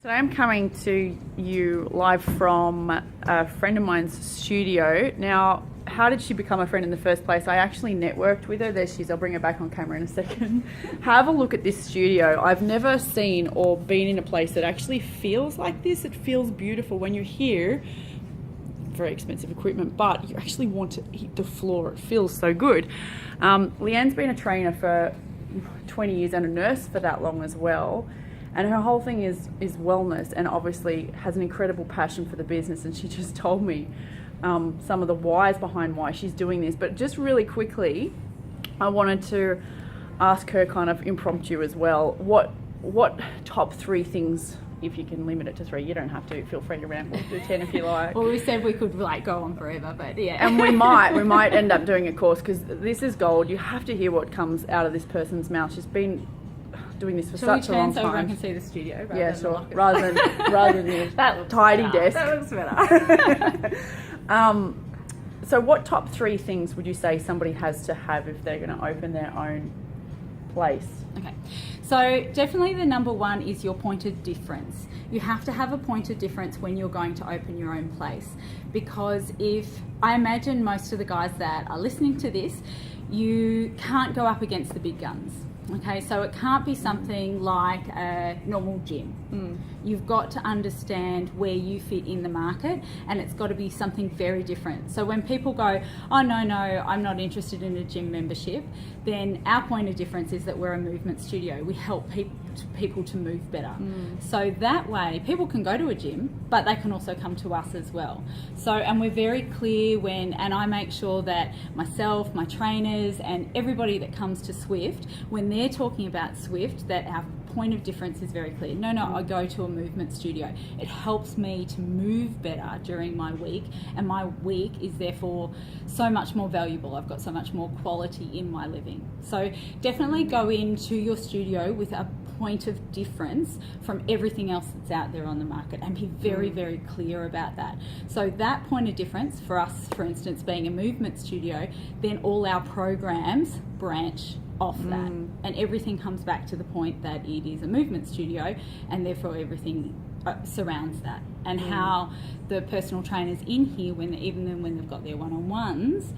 Today I'm coming to you live from a friend of mine's studio. Now, how did she become a friend in the first place? I actually networked with her. There she is. I'll bring her back on camera in a second. Have a look at this studio. I've never seen or been in a place that actually feels like this. It feels beautiful when you're here. Very expensive equipment, but you actually want to hit the floor. It feels so good. Leanne's been a trainer for 20 years and a nurse for that long as well. And her whole thing is wellness, and obviously has an incredible passion for the business. And she just told me some of the whys behind why she's doing this. But just really quickly, I wanted to ask her kind of impromptu as well. What top 3 things, if you can limit it to 3, you don't have to, feel free to ramble, do 10 if you like. Well, we said we could go on forever, but yeah. And we might end up doing a course, because this is gold. You have to hear what comes out of this person's mouth. She's been doing this for such a long time. So everyone can see the studio? Yeah, sure. Rather than the tidy desk. That looks better. So what top 3 things would you say somebody has to have if they're going to open their own place? Okay, so definitely the number 1 is your point of difference. You have to have a point of difference when you're going to open your own place, because I imagine most of the guys that are listening to this, you can't go up against the big guns. Okay, so it can't be something like a normal gym. You've got to understand where you fit in the market, and it's got to be something very different. So when people go, oh no, I'm not interested in a gym membership, then our point of difference is that we're a movement studio. We help people to move better. So that way people can go to a gym, but they can also come to us as well. So, and we're very clear and I make sure that myself, my trainers, and everybody that comes to Swift, when they're talking about Swift, that our point of difference is very clear. No, I go to a movement studio. It helps me to move better during my week, and my week is therefore so much more valuable. I've got so much more quality in my living. So definitely go into your studio with a point of difference from everything else that's out there on the market, and be very, very clear about that. So that point of difference for us, for instance, being a movement studio, then all our programs branch off that, and everything comes back to the point that it is a movement studio, and therefore everything surrounds that. And how the personal trainers in here, even when they've got their one-on-ones,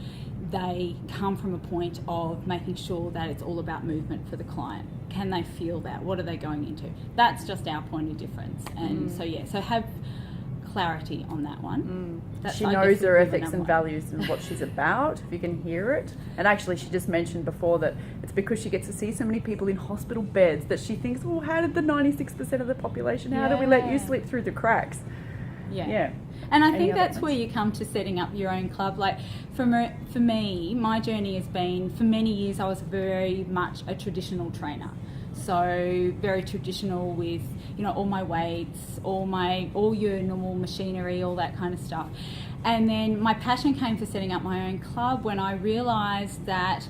they come from a point of making sure that it's all about movement for the client. Can they feel that? What are they going into? That's just our point of difference. And so have clarity on that one. She knows her ethics and values and what she's about, if you can hear it. And actually, she just mentioned before that it's because she gets to see so many people in hospital beds that she thinks, well, how did the 96% of the population, how do we let you slip through the cracks? Yeah. And I think that's where you come to setting up your own club. Like for me, my journey has been, for many years, I was very much a traditional trainer. So very traditional with, all my weights, all your normal machinery, all that kind of stuff. And then my passion came for setting up my own club when I realised that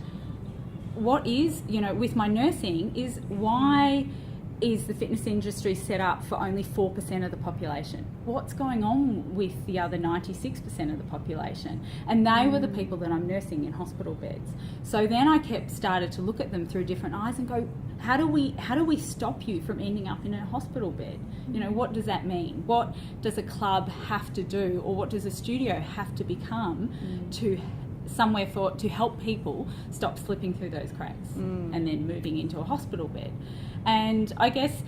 what is, with my nursing, is why is the fitness industry set up for only 4% of the population? What's going on with the other 96% of the population? And they were the people that I'm nursing in hospital beds. So then I started to look at them through different eyes and go, how do we stop you from ending up in a hospital bed? What does that mean? What does a club have to do, or what does a studio have to become to help people stop slipping through those cracks and then moving into a hospital bed? And I guess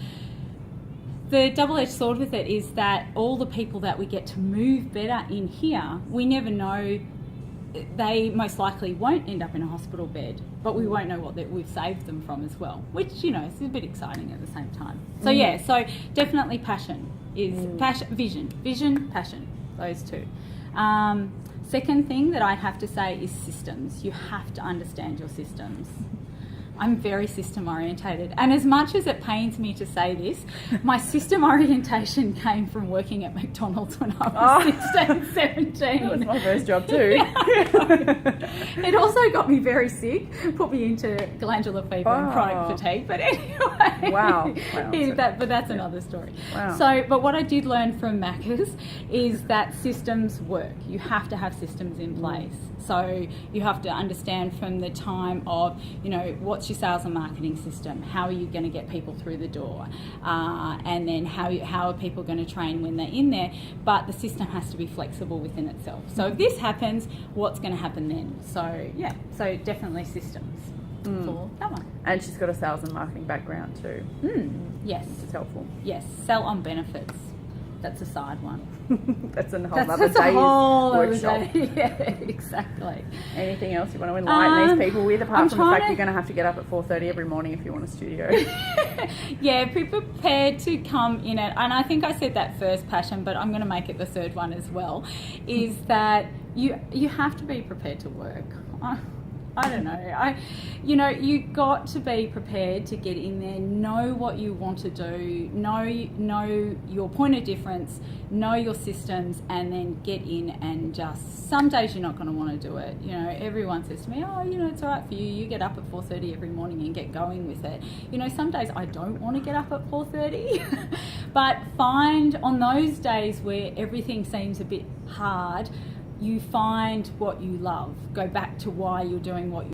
the double-edged sword with it is that all the people that we get to move better in here, we never know, they most likely won't end up in a hospital bed, but we won't know what we've saved them from as well, which, is a bit exciting at the same time. So so definitely passion is vision, passion, those two. Second thing that I have to say is systems. You have to understand your systems. I'm very system orientated, and as much as it pains me to say this, my system orientation came from working at McDonald's when I was 16, 17. That was my first job too. It also got me very sick, put me into glandular fever and chronic fatigue, but anyway. Wow. But that's another story. Wow. But what I did learn from Macca's is that systems work. You have to have systems in place. So you have to understand from the time of, what's what's your sales and marketing system? How are you going to get people through the door? And then how are people going to train when they're in there? But the system has to be flexible within itself. So if this happens, what's going to happen then? So yeah, so definitely systems for that one. And she's got a sales and marketing background too. Yes. It's helpful. Yes. Sell on benefits. That's a side one. That's a whole other That's a day's whole other workshop. day. Yeah, exactly. Anything else you want to enlighten these people with, apart I'm from the fact trying you're going to have to get up at 4:30 every morning if you want a studio? Yeah, be prepared to come in it. And I think I said that first passion, but I'm going to make it the third one as well, is that you have to be prepared to work. I don't know. You got to be prepared to get in there, know what you want to do, know your point of difference, know your systems, and then get in and just, some days you're not going to want to do it. You know, everyone says to me, oh, you know, it's all right for you. You get up at 4:30 every morning and get going with it. You know, some days I don't want to get up at 4:30, but find on those days where everything seems a bit hard, you find what you love. Go back to why you're doing what you